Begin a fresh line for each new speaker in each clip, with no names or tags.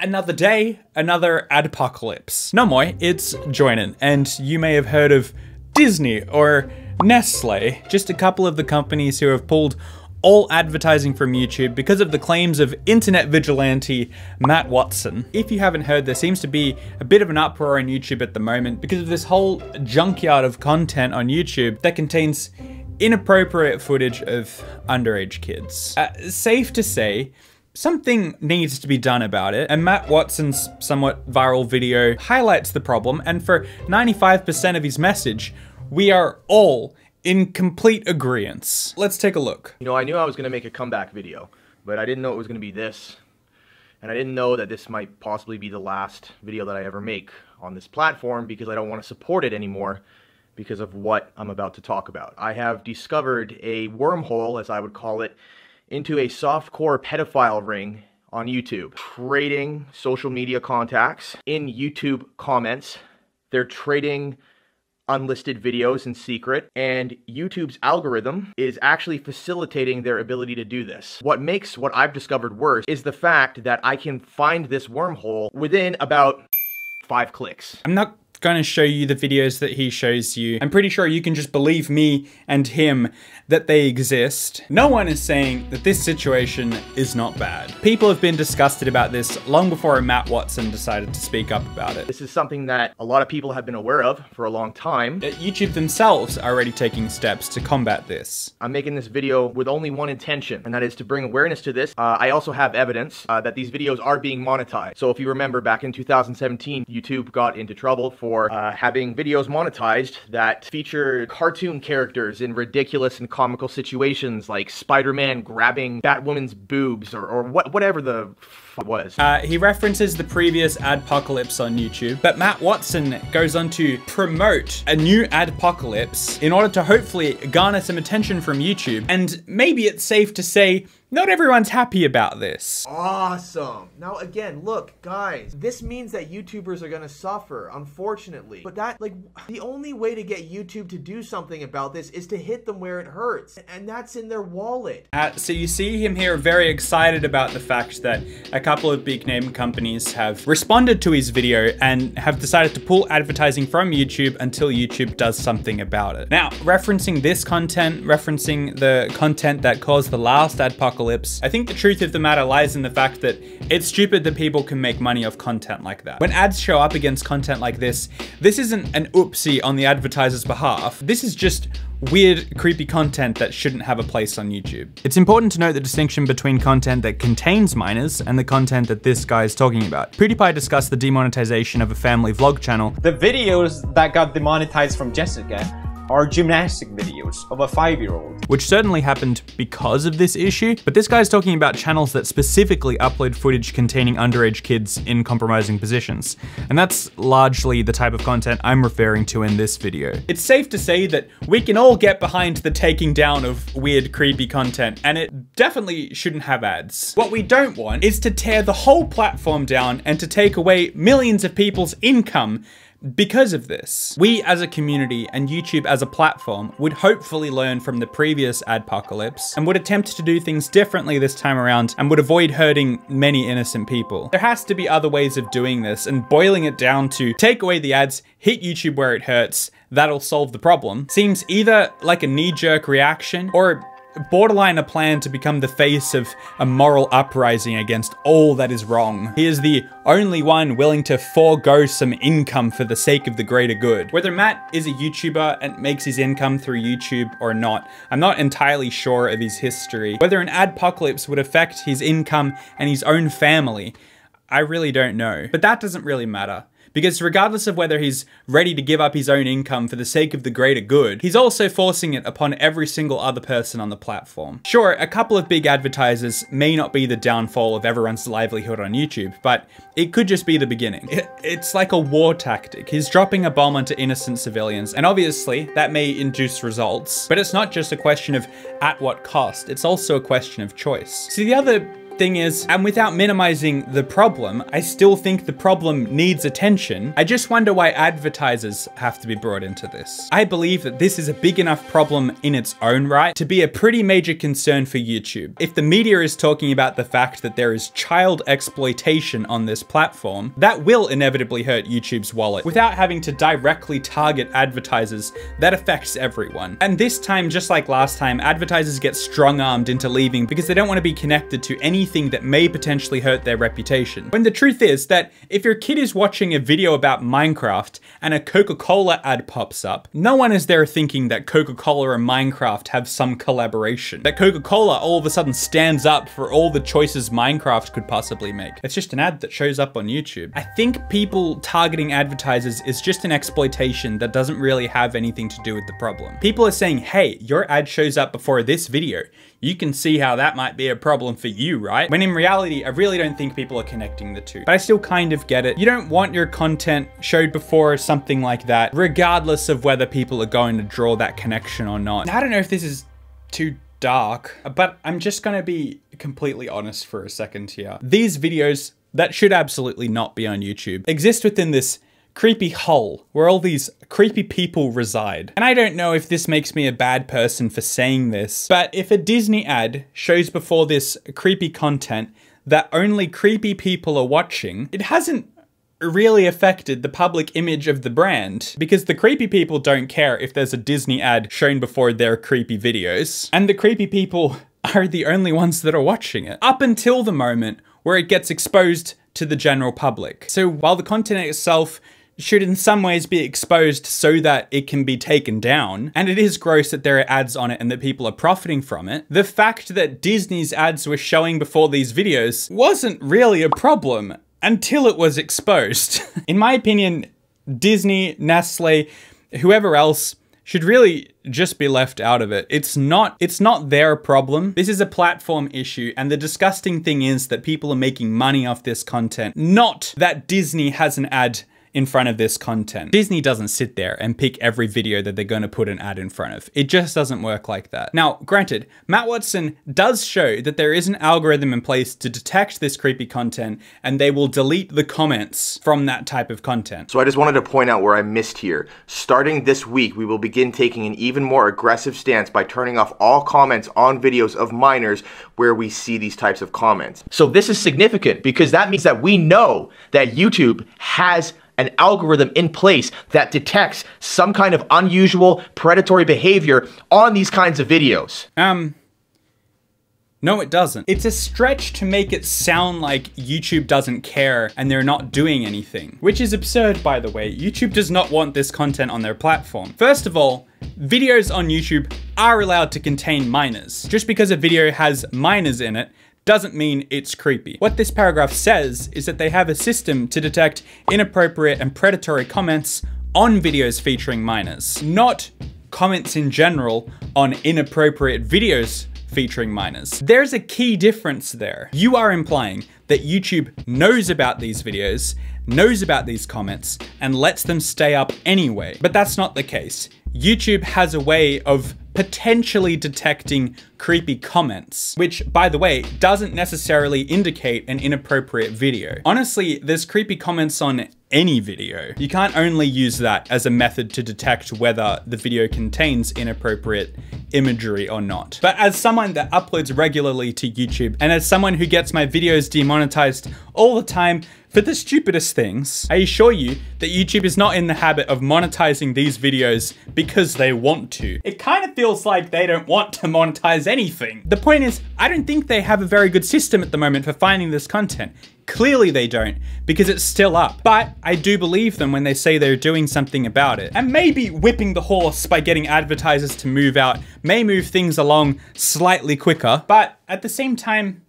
Another day, another adpocalypse. No more, it's Joinin, and you may have heard of Disney or Nestle, just a couple of the companies who have pulled all advertising from YouTube because of the claims of internet vigilante Matt Watson. If you haven't heard, there seems to be a bit of an uproar on YouTube at the moment because of this whole junkyard of content on YouTube that contains inappropriate footage of underage kids. Safe to say, something needs to be done about it, and Matt Watson's somewhat viral video highlights the problem, and for 95% of his message, we are all in complete agreement. Let's take a look.
You know, I knew I was going to make a comeback video, but I didn't know it was going to be this. And I didn't know that this might possibly be the last video that I ever make on this platform because I don't want to support it anymore because of what I'm about to talk about. I have discovered a wormhole, as I would call it, into a softcore pedophile ring on YouTube. Trading social media contacts in YouTube comments. They're trading unlisted videos in secret, and YouTube's algorithm is actually facilitating their ability to do this. What makes what I've discovered worse is the fact that I can find this wormhole within about 5 clicks.
I'm not going to show you the videos that he shows you. I'm pretty sure you can just believe me and him that they exist. No one is saying that this situation is not bad. People have been disgusted about this long before Matt Watson decided to speak up about it.
This is something that a lot of people have been aware of for a long time.
YouTube themselves are already taking steps to combat this.
I'm making this video with only one intention, and that is to bring awareness to this. I also have evidence that these videos are being monetized. So if you remember, back in 2017, YouTube got into trouble for having videos monetized that feature cartoon characters in ridiculous and comical situations, like Spider-Man grabbing Batwoman's boobs or whatever the f it was.
He references the previous adpocalypse on YouTube, but Matt Watson goes on to promote a new adpocalypse in order to hopefully garner some attention from YouTube. And maybe it's safe to say not everyone's happy about this.
Awesome. Now again, look, guys, this means that YouTubers are gonna suffer, unfortunately. But the only way to get YouTube to do something about this is to hit them where it hurts, and that's in their wallet.
So you see him here very excited about the fact that a couple of big name companies have responded to his video and have decided to pull advertising from YouTube until YouTube does something about it. Now, referencing this content, referencing the content that caused the last adpocalypse, I think the truth of the matter lies in the fact that it's stupid that people can make money off content like that. When ads show up against content like this isn't an oopsie on the advertiser's behalf. This is just weird, creepy content that shouldn't have a place on YouTube. It's important to note the distinction between content that contains minors and the content that this guy is talking about. PewDiePie discussed the demonetization of a family vlog channel.
The videos that got demonetized from Jessica are gymnastic videos of a 5-year-old.
Which certainly happened because of this issue, but this guy's talking about channels that specifically upload footage containing underage kids in compromising positions. And that's largely the type of content I'm referring to in this video. It's safe to say that we can all get behind the taking down of weird, creepy content, and it definitely shouldn't have ads. What we don't want is to tear the whole platform down and to take away millions of people's income because of this. We as a community and YouTube as a platform would hopefully learn from the previous adpocalypse and would attempt to do things differently this time around and would avoid hurting many innocent people. There has to be other ways of doing this, and boiling it down to take away the ads, hit YouTube where it hurts, that'll solve the problem, seems either like a knee-jerk reaction or borderline a plan to become the face of a moral uprising against all that is wrong. He is the only one willing to forego some income for the sake of the greater good. Whether Matt is a YouTuber and makes his income through YouTube or not, I'm not entirely sure of his history. Whether an adpocalypse would affect his income and his own family, I really don't know. But that doesn't really matter. Because regardless of whether he's ready to give up his own income for the sake of the greater good, he's also forcing it upon every single other person on the platform. Sure, a couple of big advertisers may not be the downfall of everyone's livelihood on YouTube, but it could just be the beginning. It's like a war tactic. He's dropping a bomb onto innocent civilians, and obviously that may induce results, but it's not just a question of at what cost, it's also a question of choice. See, the other thing is, and without minimizing the problem, I still think the problem needs attention. I just wonder why advertisers have to be brought into this. I believe that this is a big enough problem in its own right to be a pretty major concern for YouTube. If the media is talking about the fact that there is child exploitation on this platform, that will inevitably hurt YouTube's wallet. Without having to directly target advertisers, that affects everyone. And this time, just like last time, advertisers get strong-armed into leaving because they don't want to be connected to anything that may potentially hurt their reputation. When the truth is that if your kid is watching a video about Minecraft and a Coca-Cola ad pops up, no one is there thinking that Coca-Cola and Minecraft have some collaboration. That Coca-Cola all of a sudden stands up for all the choices Minecraft could possibly make. It's just an ad that shows up on YouTube. I think people targeting advertisers is just an exploitation that doesn't really have anything to do with the problem. People are saying, hey, your ad shows up before this video. You can see how that might be a problem for you, right? When in reality, I really don't think people are connecting the two. But I still kind of get it. You don't want your content showed before something like that, regardless of whether people are going to draw that connection or not. I don't know if this is too dark, but I'm just gonna be completely honest for a second here. These videos that should absolutely not be on YouTube exist within this creepy hole where all these creepy people reside. And I don't know if this makes me a bad person for saying this, but if a Disney ad shows before this creepy content that only creepy people are watching, it hasn't really affected the public image of the brand, because the creepy people don't care if there's a Disney ad shown before their creepy videos, and the creepy people are the only ones that are watching it, up until the moment where it gets exposed to the general public. So while the content itself should in some ways be exposed so that it can be taken down, and it is gross that there are ads on it and that people are profiting from it, the fact that Disney's ads were showing before these videos wasn't really a problem until it was exposed. In my opinion, Disney, Nestle, whoever else should really just be left out of it. It's not their problem. This is a platform issue, and the disgusting thing is that people are making money off this content, not that Disney has an ad in front of this content. Disney doesn't sit there and pick every video that they're going to put an ad in front of. It just doesn't work like that. Now, granted, Matt Watson does show that there is an algorithm in place to detect this creepy content, and they will delete the comments from that type of content.
So I just wanted to point out where I missed here. Starting this week, we will begin taking an even more aggressive stance by turning off all comments on videos of minors where we see these types of comments. So this is significant because that means that we know that YouTube has an algorithm in place that detects some kind of unusual predatory behavior on these kinds of videos.
No, it doesn't. It's a stretch to make it sound like YouTube doesn't care and they're not doing anything, which is absurd, by the way. YouTube does not want this content on their platform. First of all, videos on YouTube are allowed to contain minors. Just because a video has minors in it doesn't mean it's creepy. What this paragraph says is that they have a system to detect inappropriate and predatory comments on videos featuring minors, not comments in general on inappropriate videos featuring minors. There's a key difference there. You are implying that YouTube knows about these videos, knows about these comments, and lets them stay up anyway. But that's not the case. YouTube has a way of potentially detecting creepy comments, which, by the way, doesn't necessarily indicate an inappropriate video. Honestly, there's creepy comments on any video. You can't only use that as a method to detect whether the video contains inappropriate imagery or not. But as someone that uploads regularly to YouTube, and as someone who gets my videos demonetized all the time for the stupidest things, I assure you that YouTube is not in the habit of monetizing these videos because they want to. It kind of feels like they don't want to monetize anything. The point is, I don't think they have a very good system at the moment for finding this content. Clearly they don't, because it's still up. But I do believe them when they say they're doing something about it. And maybe whipping the horse by getting advertisers to move out may move things along slightly quicker, but at the same time,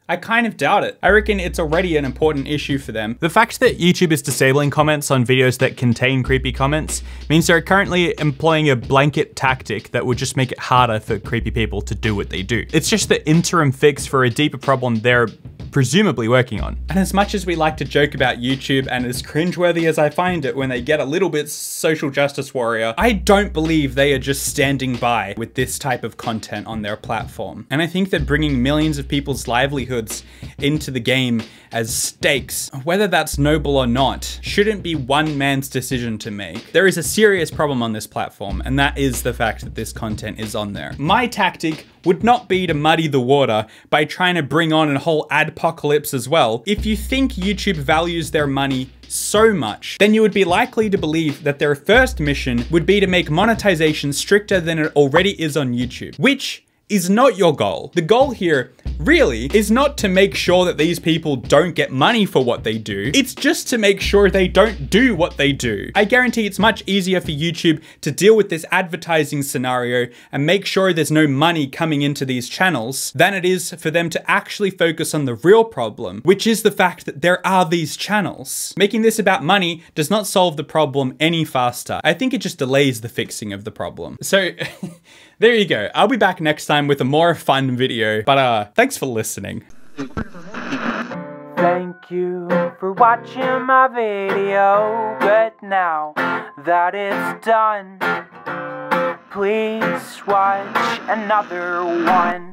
I kind of doubt it. I reckon it's already an important issue for them. The fact that YouTube is disabling comments on videos that contain creepy comments means they're currently employing a blanket tactic that would just make it harder for creepy people to do what they do. It's just the interim fix for a deeper problem they're presumably working on. And as much as we like to joke about YouTube, and as cringeworthy as I find it when they get a little bit social justice warrior, I don't believe they are just standing by with this type of content on their platform. And I think that bringing millions of people's livelihood livelihoods into the game as stakes. Whether that's noble or not shouldn't be one man's decision to make. There is a serious problem on this platform, and that is the fact that this content is on there. My tactic would not be to muddy the water by trying to bring on a whole adpocalypse as well. If you think YouTube values their money so much, then you would be likely to believe that their first mission would be to make monetization stricter than it already is on YouTube, which is not your goal. The goal here really is not to make sure that these people don't get money for what they do. It's just to make sure they don't do what they do. I guarantee it's much easier for YouTube to deal with this advertising scenario and make sure there's no money coming into these channels than it is for them to actually focus on the real problem, which is the fact that there are these channels. Making this about money does not solve the problem any faster. I think it just delays the fixing of the problem. So there you go. I'll be back next time with a more fun video, but thanks for listening.
Thank you for watching my video, but now that it's done, please watch another one.